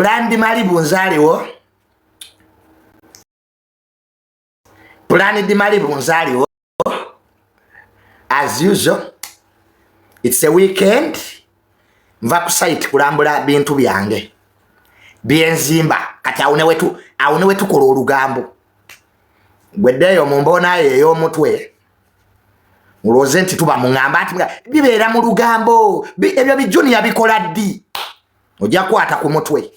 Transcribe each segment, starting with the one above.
Plan di mali bunzaliwo. Plan di mali bunzaliwo. As usual, it's a weekend. Mva ku site kulambula bintu byange. Bienzimba kati awune wetu kola olugambo. Gwedeyo mumbona yeyo mutwe. Muloze nti tuba mungamba ati bibeera mu lugambo. Ebyo bijuniya bikola ddi. Ojja kwata ku mutwe.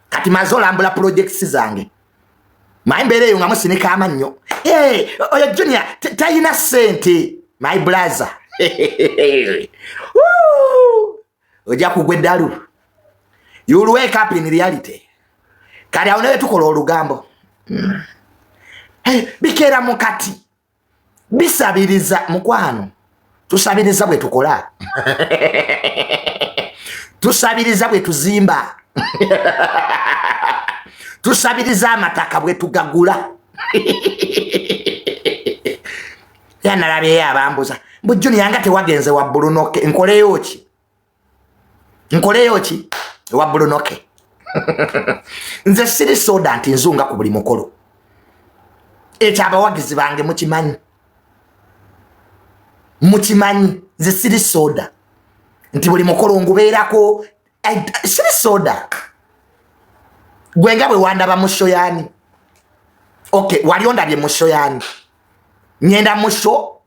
Kati mazola ambula projects zange. Maimbere yo ngamusinika amannyo. Oyo junior tayina sente. My brother. Ojja kugweddalu. You'll wake up in reality. Kali awone tukola olugambo. Bikera mukati. Bisabiriza mukwano. Tusabiriza bwe tukola. Tusabiriza bwe tuzimba. Tusabiriza amataka bwe tugagula. Yanalabe yabambuza. Bujuni yanga tewagenze wa Bulunoke. Nkoleyo ki? Wa Bulunoke. Nze siri soda nti nzunga ku buli mukolo. Ekyaba wagizi bange mukimanyi. Nze siri soda. Nti buli mukolo ngubeerako. Siri soda. Gwenga bwe wandaba musho yani. Okay, wali ondabye musho yani. Nyenda musho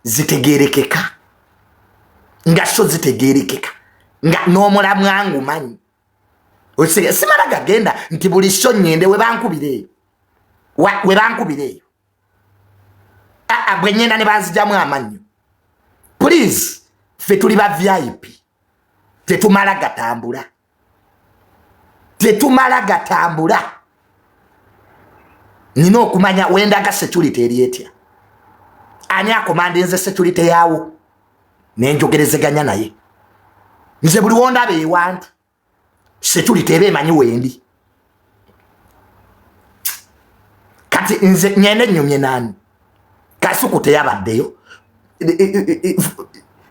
zitegerekeka. Nga sho zitegerekeka. Nga nomula mwangu manyi. Osige simala gagenda nti buli sho nyende we bankubireyo. We bankubireyo. Bwe nyenda ne banzijamu amanyo. Please, fe tuli ba VIP. Tetumala gatambula. Nina okumanya wendaga security erietya. Ani akomande nze security yawo. Nenjogerezeganya naye. Nze buli wonda be want. Security ebe manyi wendi. Kati nze nyene nyumye nani. Kasuku teyabaddeyo.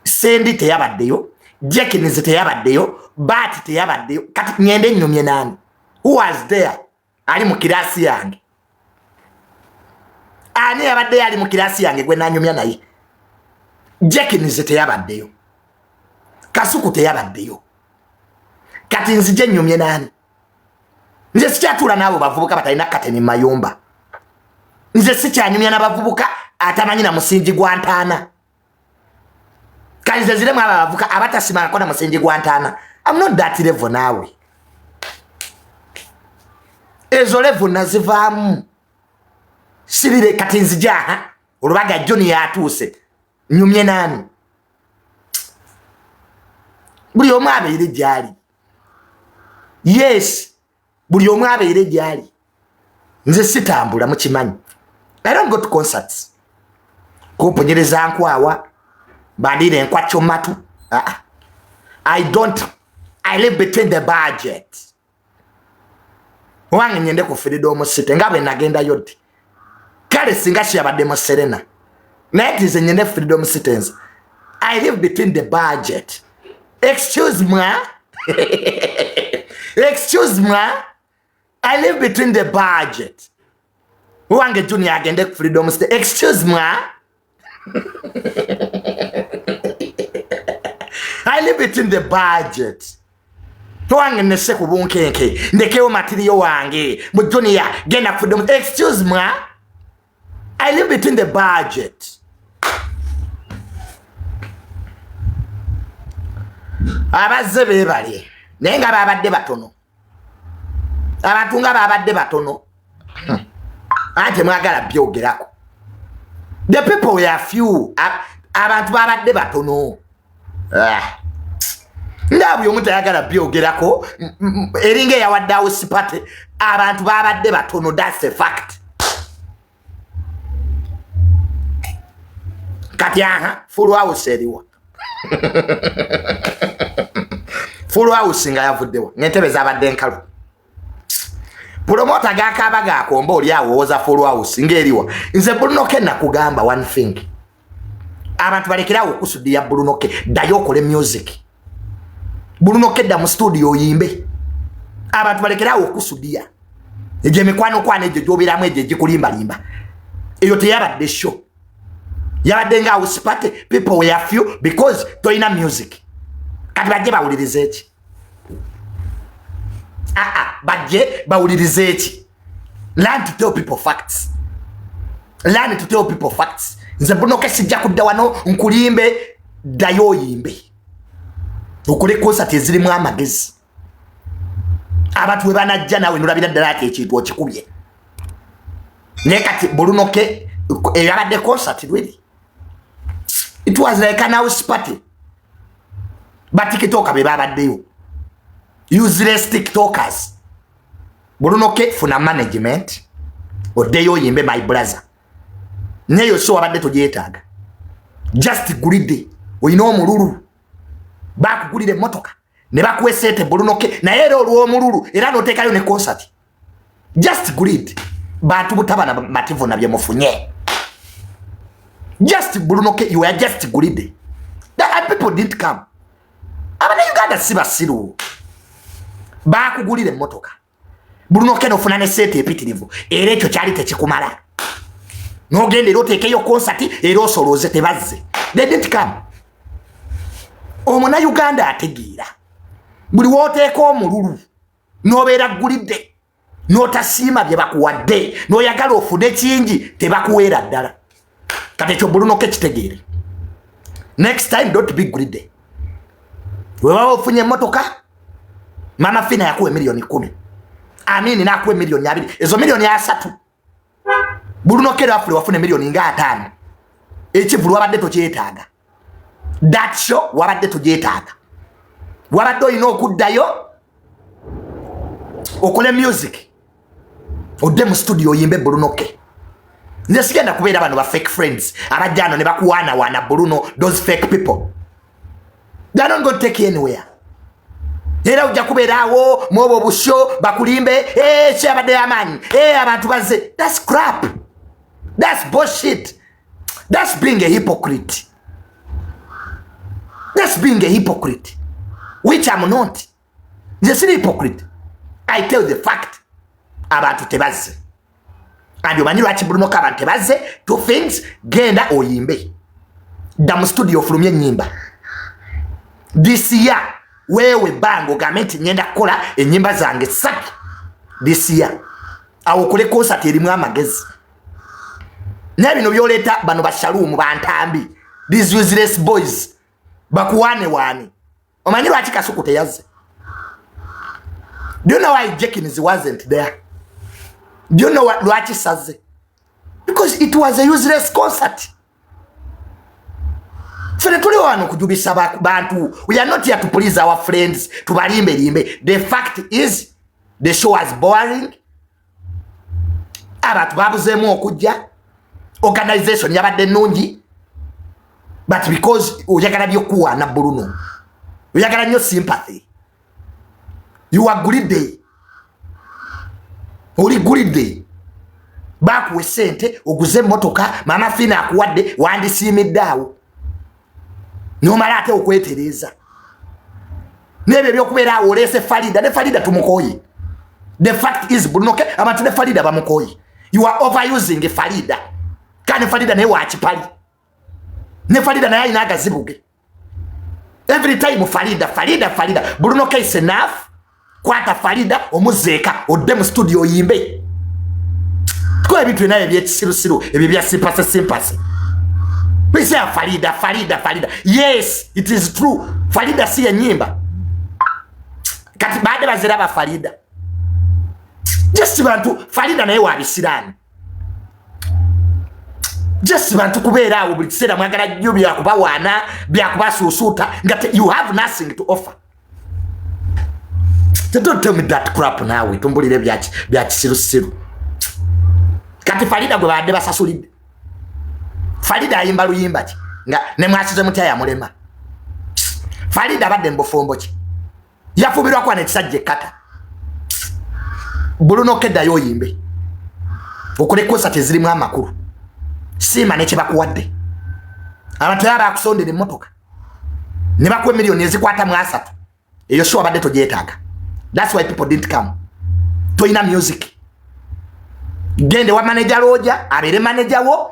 Sendi teyabaddeyo. Jenkins teyabaddeyo. Bati teyabaddeyo. Kati nyende nyumye nani. Who was there? Ali mu kirasi yange. Ani yabadde ali mu kirasi yange gwe nanyumya naye. Jenkins teyabaddeyo. Kasuku teyabaddeyo. Kati nzije nyumye nani. Nze sikyatula nabo bavubuka batalina kateni mayomba. Nze sikyanyumya n'abavubuka atamanyi na musingi gwa ntaana. Kali nze ziremu abavubuka abatasimako na musingi gwa ntaana. I'm not that level nawe. Ezo level nazivaamu. Sibire kati nzija olubaga Johnny yatuuse. Nyumye nani. Buli omu abeere gyali. Yes. Buli omu abeere gyali. Nze sitambula mukimanyi. I don't go to concerts. Kuponyereza nkwawa. Bandire nkwacho matu. I live between the budget. Wange nyende ku Freedom City. Ngabe nagenda yodi. Kale singa shiyabadde mu Serena. Naye nze nyende Freedom Cities. I live between the budget. Excuse me. Excuse me. I live between the budget. Wange Junior agende ku Freedom City. Excuse me. I live between the budget. Wange nese ku bunkenke. Ndekewo material wange. Mu Junior genda ku Freedom. Excuse me. I live between the budget. Abazze bebali. Nenga babadde batono. Abantu nga babadde batono. Ate mwagala byogerako. The people were few. Abantu babadde batono. Ndabu yomuta yagala byogerako. Eringe yawaddawo sipate. Abantu babadde batono. That's a fact. Kati full house eriwa. Full house nga yavuddewa. Ngentebe zabadde nkalu. Promota gakaba gakomba oli awo woza full house ngeriwa. Nze Bulunoke nakugamba one thing. Abantu balekerawo okusudia Bulunoke dayo okole music. Bulunoke da mu studio yimbe. abantu balekerawo okusudia eje mikwano kwana eje jobiramu eje jikulimba limba eyo teyabadde show yabadde nga house party people were few because toina music kati bajje bawulirize eki bajje bawulirize eki learn to tell people facts learn to tell people facts nze Bruno kesijja kudda wano nkulimbe dayo yimbe okole concert ezirimu amagezi abantu we banajja nawe nolabira ddala ati ekintu okikubye ne kati Bruno ke yabadde concert really it was like an house party but TikTok be babaddeyo useless TikTokers Bruno ke funa management odeyo yimbe my brother neyo so abadde tojeetaga just greedy oyina omululu bakugulire motoka ne bakwesete Bruno ke na era olwo omululu era notekayo ne concert just greed bantu butabana mativo na byemufunye just Bruno ke you are just greedy that people didn't come abana Uganda sibasiru bakugulire motoka Bruno ke nofuna ne sete epitirivu era ekyo kyali tekikumala nogende rotekeyo concert era osoloze tebazze they didn't come omuna Uganda ategeera buli woteeka omululu nobeera gulidde notasiima bye bakuwadde noyagala ofune kingi tebakuweera ddala kati ekyo Bruno ke kitegeere next time don't be greedy wewe ofunye emotoka mama Fina yakuwe milioni 10 amini nakuwe milioni 2 ezo milioni 3 Bruno ke rafule wafune milioni nga 5 ekivulu wabadde tokyetaaga that show wabadde tokyetaaga wabadde olina okuddayo okole music odde mu studio oyimbe Bruno ke nze sigenda kubeera bano ba fake friends abajjano ne bakuwaana waana Bruno those fake people they don't go take you anywhere era ujja kubeeraawo mwobo busho bakulimbe kyabadde amaanyi abantu bazze that's crap that's bullshit that's being a hypocrite that's being a hypocrite which I'm not nze siri hypocrite I tell the fact abantu tebazze and omanyi lwaki Bruno ke abantu tebazze two things genda oyimbe dda mu studio ofulumye ennyimba this year wewe bango gamenti nyenda kukola ennyimba zange 3 this year awo kule concert erimu amagezi nebino byoleta bano bashalumu bantambi these useless boys bakuwane wani omanyi lwaki Kasuku teyazze do you know why Jenkins wasn't there do you know what lwaki saze because it was a useless concert fene tuli wano kujubisa bantu we are not here to please our friends tubalimbe limbe the fact is the show was boring abantu babuzemu okujja organization yabadde nungi but because oyagala byokuwa na Bruno oyagala nyo sympathy you are greedy oli greedy bakuwe sente oguze motoka mama Fina akuwadde wandisiimiddeawo nomala ate okwetereza nebe byokubeera awo olese Farida ne Farida tumukoyi the fact is Bruno ke abantu ne Farida bamukoyi you are overusing Farida kane Farida ne wakipali ne Farida naye alina agazibuge every time Farida Bruno ke is enough kwata Farida omuzeeka odde mu studio yimbe ko ebintu naye byekisirusiru ebyo bya simpase we say Farida yes it is true Farida si enyimba kati baade bazira ba Farida just bantu Farida naye wabisirani just bantu kubeera awo buli kiseera mwagala nnyo byakubawaana byakubasuusuuta nga you have nothing to offer. Don't tell me that crap nawe tumbulire byakisirusiru kati Farida gwe baade basasulidde Farida ayimba luyimba ki nga ne mwasize mutya ya mulema Farida abadde mbofombo ki yafubirwa kwa nekisajje kata Bruno ke dayo yimbe okole concert ezirimu amakuru sima ne kibakuwadde abantu yaba akusondera emmotoka ne bakwe milioni ezikwata mu 3 eyo sho abadde tojeetaaga That's why people didn't come. Toina music. Gende wa manager roja, abere manager wo,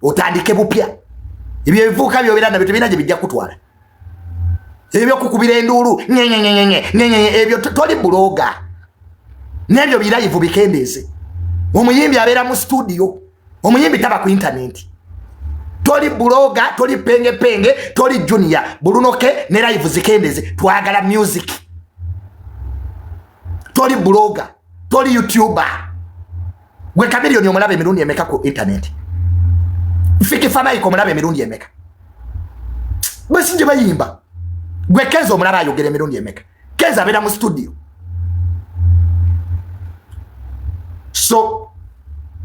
otandike bupya. Ebyo bivuka byo birana bitu binaje bijja kutwala. Ebyo kukubira enduru, nyenyenyenyenye, ebyo toli bloga. Nebyo birayivu bikendeze. Omuyimbi abera mu studio, omuyimbi taba ku internet. Toli bloga, toli penge, toli junior, Bulunoke ne live zikendeze, twagala music. Toli bloga, toli YouTuber. Gwe Chameleone omulabe emirundi emeka ku internet. Fiki fama iko omulabe emirundi emeka. Bwe sinje bayimba. Gwe Kenzo omulabe ayogera emirundi emeka. Kenzo abera mu studio. So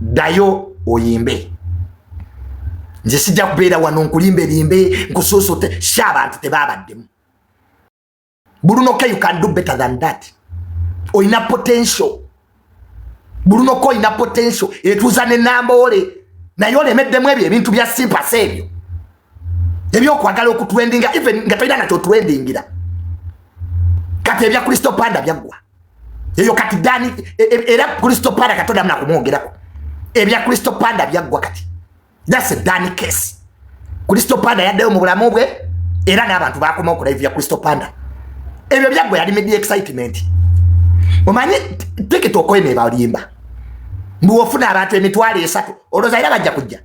dayo oyimbe. Nze sijja kubeera wano nkulimbe limbe nkusosote shabantu tebabaddemu. Bulunoke, you can do better than that. Oyina potential. Bulunoke oyina potential. Etuzane nambole. Na yole meddemu ebyo ebintu bya simpa sebyo. Ebyo kwagala okutwendinga even nga toyina nacho twendingira. Kati ebya Crystal Panda byagwa. Eyo kati Dani era Crystal Panda katoda mna kumwogerako. Ebya Crystal Panda byagwa kati. That's a Dani case. Crystal Panda yaddeyo mu bulamu bwe era n'abantu bakoma okula ebya Crystal Panda. Ebyo byagwa yali media excitement. Omanyi TikTok ene balimba. Mbuofuna abantu emitwalo 3 oloza ira bajja kujja.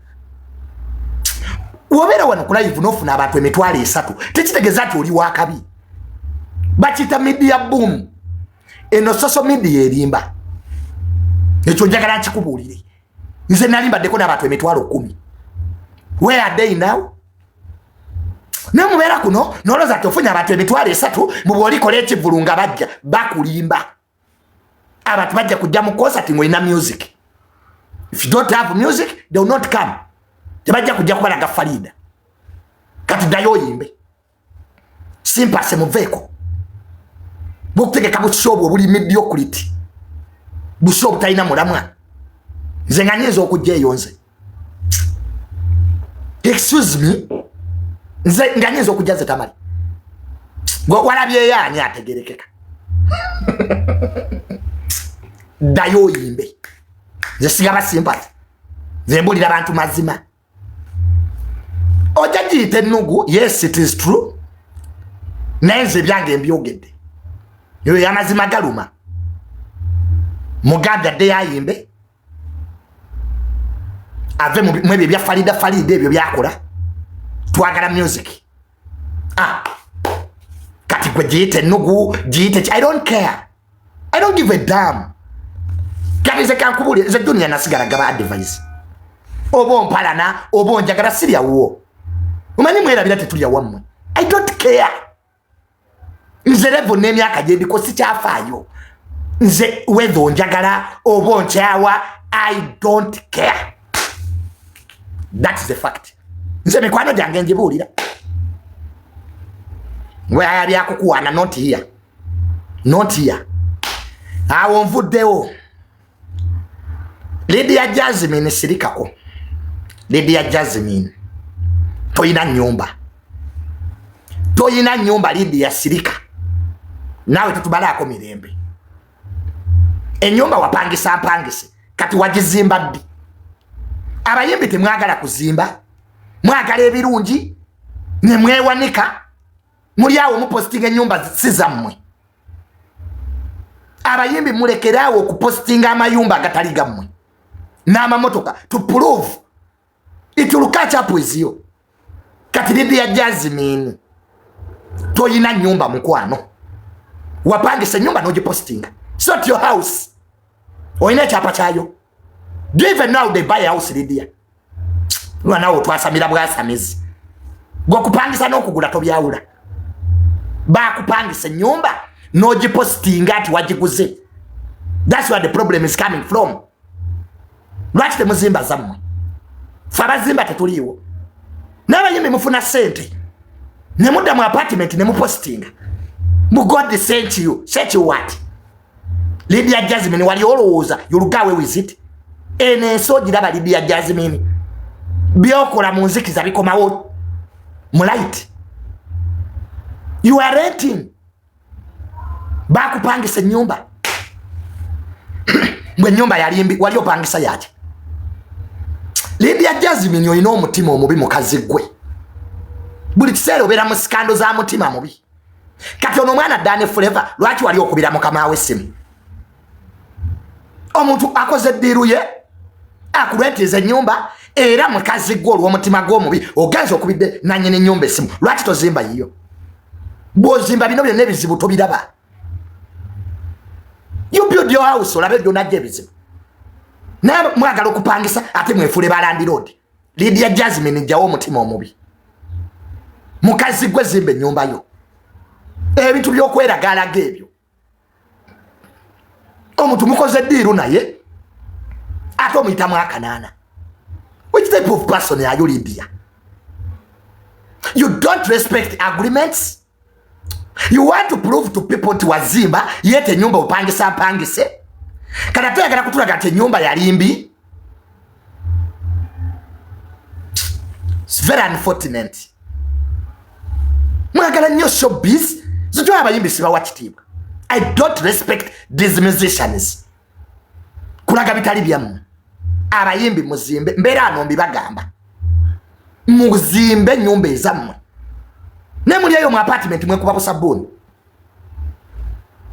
Wobera wano ku live nofuna abantu emitwalo 3 tekitegeza ati oli wakabi. Bachita media boom. Eno social media erimba. Ekyo njagala nkikubulire. Nze nalimba deko n'abantu emitwalo 10. Where are they now? Nemubera kuno noloza tofunya abantu emitwalo 3 muboli koleki bulunga bajja bakulimba. Abantu bajja kujja mu concert ng'olina music. If you don't have music, they will not come. Tebajja kujja kubalaga Farida. Kati dayo yimbe. Simpa se muveko. Bukutegeka bushobo buli mediocrity. Bushobo taina mulamwa. Nze nganyezo okujja yonze. Excuse me. Nze nganyezo okujja ze tamali. Walabye yani ategerekeka. Dayo yimbe. Nze sigaba sympathy. Nze mbulira abantu mazima. Ojagiyita ennugu, yes it is true. Naye nze byange mbyogedde. Yo yamazima galuma. Mugambi adde yayimbe. Ave mwebyo bya Farida ebyo byakola. Twagala music. Kati gwe giyita ennugu, giyita I don't care. I don't give a damn. Kati ze kankubuli ze dunia nasigala gaba advice. Obo mpalana, obo njagala siria wo. Umanyi mwera bila tetulia wamwe. I don't care. Nze levo n'emyaka gye ndiko sikyafaayo. Nze wezo njagala obo nkyawa, I don't care. That's the fact. Nze mikwano gyange ngibuulira. Where byakukuwana not here. Not here. Awo nvuddewo. Lydia Jasmine sirikako. Lydia Jasmine. Toyina nyumba. Toyina nyumba Lydia sirika. Nawe tutubalako mirembe. Enyumba wapangisa mpangise. Kati wagizimba ddi. Abayimbi temwagala kuzimba. Mwagala ebirungi. Ne mwewanika. Muri awo mupostinga nyumba sizammwe. Abayimbi mulekerawo kupostinga amayumba agatali gammwe. N'amamotoka to prove it will catch up with you. Kati Lydia Jasmine toyina nyumba mukwano. Wapangisa nyumba nogipostinga. Sort your house. Oyina chapa chayo. Do you even know they buy a house Lydia? Lwana otwasamira bwasamizi. Gwakupangisa n'okugula tobyawula. Bakupangisa nyumba nogipostinga ati wagiguze. That's where the problem is coming from. Lwaki temuzimba zammwe? Fabazimba tetuliwo. N'abayimbi mufuna sente. Ne mudda mu apartment ne mupostinga. Mu God sent you. Sent you what? Lydia Jasmine wali olowooza yolugawe with it. Enenso giraba Lydia Jasmine. Byokola mu nzikiza bikomawo mu light. You are renting. bakupangisa nyumba mwe nyumba yalimbi wali opangisa yaki Lydia Jasmine oyina omutima omubi mukazi gwe buli kiseera obeera mu sikando za mutima mubi kati ono omwana Dani Forever lwaki wali okubira mukama we simu omuntu akoze ddiiru ye akulwetiza ennyumba era mukazi gwe olw'omutima gw'omubi ogenza okubidde nanyini ennyumba esimu lwaki tozimba yiyo bw'ozimba bino byonna ebizibu tobiraba you build your house olabe byonajja ebizibu naye mwagala okupangisa ate mwefule balandi road Lydia Jasmine jjawo omutima omubi mukazi gwe zimba ennyumba yo ebintu by'okweragalaga ebyo omuntu mukoze ddiiru naye ate omuyitamu akanaana which type of person are you Lydia you don't respect agreements you want to prove to people nti wazimba yete nyumba upangisa apangise kana toyagala kutulaga nti nyumba yalimbi it's very unfortunate mwagala nnyo showbiz zitwa abayimbi sibawa kitiibwa I don't respect these musicians kulaga bitali byamu abayimbi muzimbe mbeera anombi bagamba muzimbe nyumba ezammwe ne muli eyo mu apartment mwekuba busabuni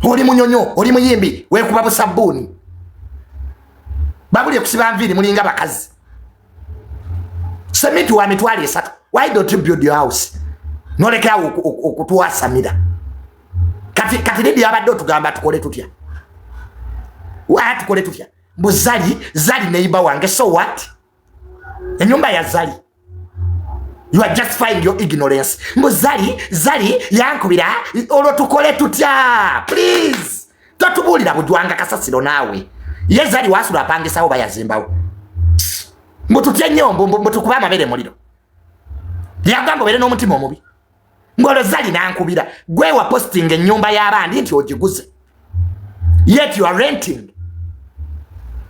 oli munyonyo oli muyimbi wekuba busabuni babuli kusiba nviri mulinga bakazi semitu wa mitwali esatu why don't you build your house noleka okutuwasamira kati Lydia abadde otugamba tukole tutya wa tukole tutya zali neighbor wange so what enyumba ya zali you are justifying your ignorance zali yankubira olwo tukole tutya please totubulira budwanga kasasiro nawe ye zali wasula apangisawo bayazimbawo mbututya nyombo mbutukuba amabere muliro lyagamba bere n'omutima omubi ngolo zali nankubira gwe wa posting ennyumba y'abandi nti ogiguze yet you are renting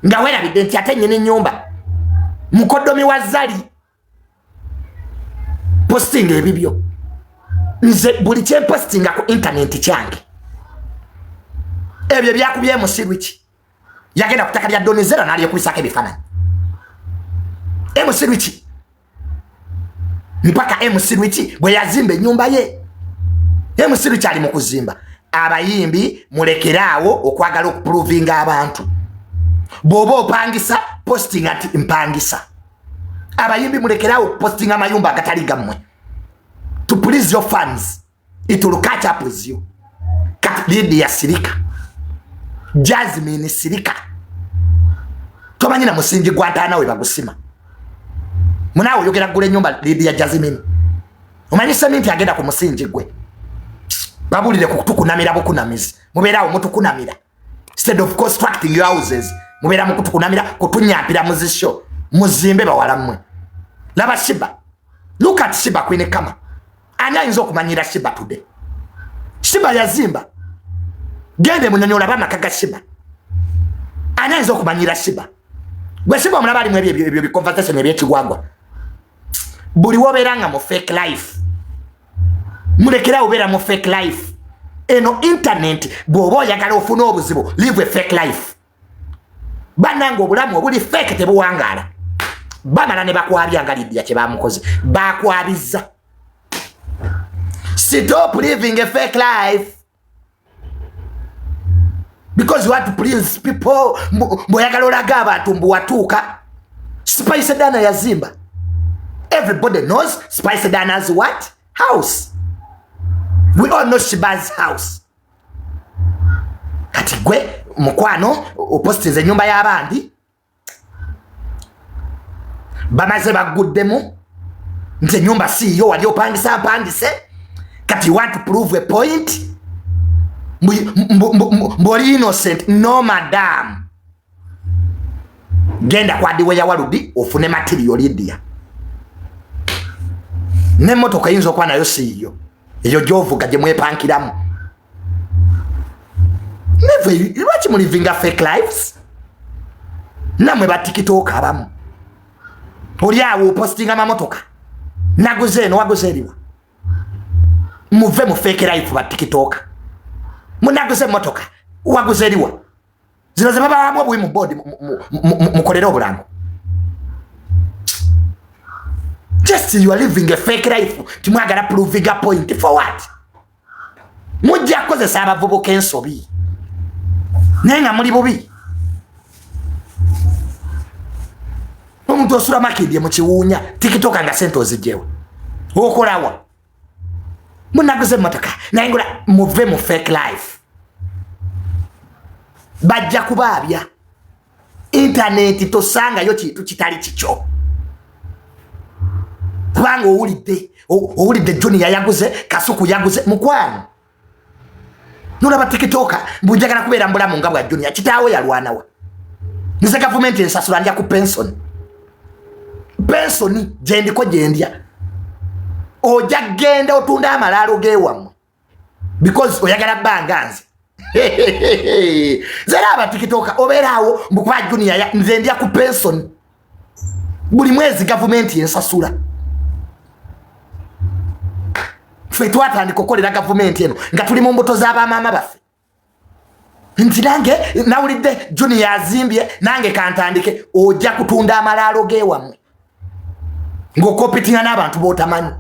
nga werabidde nti ate nnyini ennyumba mukoddomi wa zali posting ebibyo nze buli kyempostinga ku internet kyange ebyo byakubye musirwiki yagenda kutaka lya donizera naliyekubisako ebifaananyi musirwiki mpaka musirwiki bwe yazimba ennyumba ye musirwiki ali mu kuzimba abayimbi mulekeraawo okwagala okuprovinga abantu bw'oba opangisa posting ati mpangisa abayimbi mulekeraawo posting amayumba agatali gammwe to please your fans it will catch up with you kati Lydia sirika Jasmine sirika tomanyina musingi gwa ntaana we bagusima munawe oyogera gula ennyumba Lydia Jasmine omanyi seminti agenda ku musingi gwe babulire kutukunamira bukunamizi mubeeraawo mutukunamira instead of constructing your houses mubeera mukutukunamira kutunyampira muzisho muzimbe bawala mmwe laba Shiba look at Shiba Queen Kama ani ayinza okumanyira Shiba today Shiba yazimba gende munyonyola bamaka ga Shiba ani ayinza okumanyira Shiba gwe Shiba omulaba alimu ebyo biconversation ebyekigwagwa buli wobeeranga mu fake life mulekera obeera mu fake life eno internet bw'oba oyagala ofuna obuzibu live a fake life bannanga obulamu obuli fake tebuwangaala bamala ne bakwabyanga Lydia kye bamukoze bakwabiza stop living a fake life because you want to please people mboyagala olaga abantu mbuwatuuka Spice Dana yazimba everybody knows Spice Dana's what house we all know Shiba's house kati gwe mukwano opostize nyumba y'abandi bamaze baguddemu nti nyumba si yo wali opangisa apangise kati you want to prove a point mboli innocent no madam genda kwa diwe ya waludi ofune material Lydia ne motoka yinzo kwa nayo si yo eyo jovuga je mwepankiramu never lwaki mu living a fake lives namwe ba TikTok abamu oli awo posting amamotoka naguze no waguze eriwa muve mu fake life ba TikTok munaguze motoka waguze eriwa zino ze baba wamwe bwi mu board mukolera obulango. Just you are living a fake life timwagala proving a point for what? Mujja kozesa abavubuka ensobi nenga muri bubi. Omuntu osula makindi mu kiwunya TikTok nga sento zijewe okolawa munaguze motoka nayingula muve mu fake life. Bajja kubabya internet tosanga yo kintu kitali kicho kubanga owulidde Junior yaguze Kasuku yaguze mukwano nolaba TikTok mbujagala kubeera mbulamu nga bwa Junior kitaawe yalwanawa nize government ensasula ndya ku pension jendiko jendya oja genda otunda amalalo gewamu because oyagala banganzi. Zera aba TikTok oberawo mbukuba Junior nze ndya ku pension buli mwezi government ensasula. Ffe twatandika okukolera government eno nga tuli mu mbuto z'abamaama baffe nti nange nawulidde Junior azimbye nange kantandike ojja kutunda amalaalo gewammwe ng'okopitinga n'abantu b'otamanyi.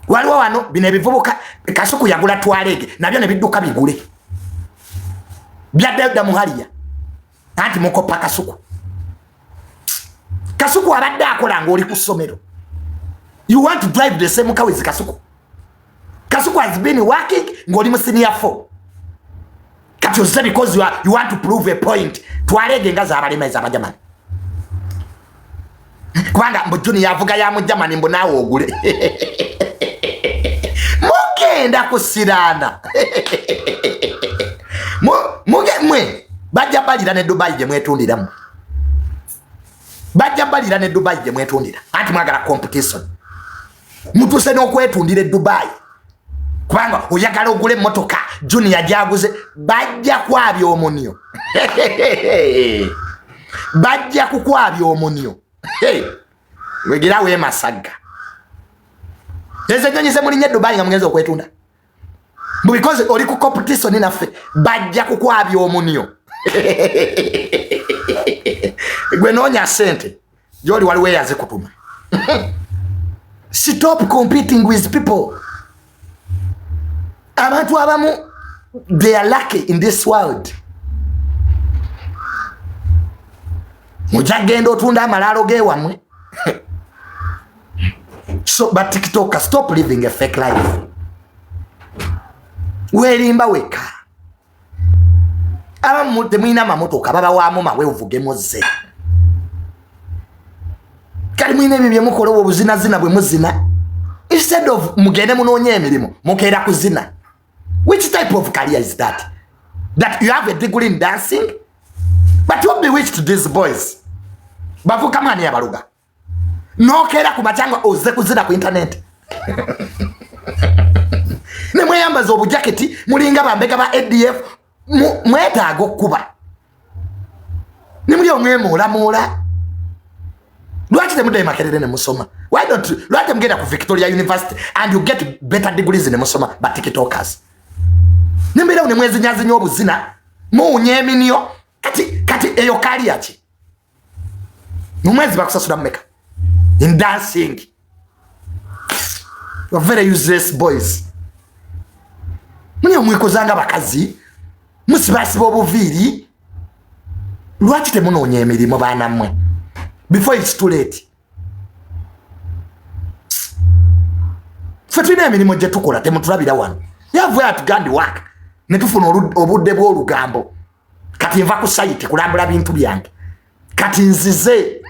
Waliwo wano bino ebivubuka Kasuku yagula Twalege nabyo ne bidduka bigule byadda muhaliya anti mukopa Kasuku abadde akola ng'oli ku ssomero. You want to drive the same car with Kasuku has been working ng'oli mu senior 4 kati ozze because you want to prove a point. Twalege nga z'abalemeza abajamani kubanga mbu Junior yavuga ya mujamani mbu naawe ogule mugenda kusirana mwe bajja balira ne Dubai gye mwetundiramu anti mwagala competition mutuse n'okwetundira Dubai kubanga oyagala ogule motoka Junior jaguze bajja kwabya omunyo bajja kukwabya omunyo wegira we masaga eze nyonyi ze mulinye Dubai nga mugenza okwetunda because oli ku competition naffe bajja kukwabya omunyo. Gwe nonya sente joli waliwo yaze kutuma. Stop competing with people. Abantu abamu they are lucky in this world. Mujagendo otunda amalalo gewammwe. So but TikTok stop living a fake life. Werimba weka abamu temwina mamotoka baba wamu mawe uvugemo ze kali mwine bibye mukolo obuzina bwe muzina instead of mugende munonye emirimu mukera kuzina. Which type of career is that you have a degree in dancing but you bewitched these boys bavuka mani yabaluga nokera ku machanga oze kuzina ku internet ne mweyambaza obujaketi mulinga bambega ba ADF mwetaaga okuba ne muli omwemuulamuula. Lwaki temudaye Makerere ne musoma? Why don't lwaki mugenda ku Victoria University and you get better degrees ne musoma ba TikTokers? Nimbira ne mwezinyazinya obuzina muunye eminyo kati eyo kali yaki numwezi bakusasula mmeka in dancing. You are very useless boys. Muni omwikozanga bakazi musibasiba obuviiri lwaki temunoonya emirimu baana mmwe before it's too late. Ffe tulina emirimu gye tukola temutulabira wano yavuye atugandi waka ne tufuna obudde bw'olugambo kati nva ku sayiti kulambula bintu byange kati nzize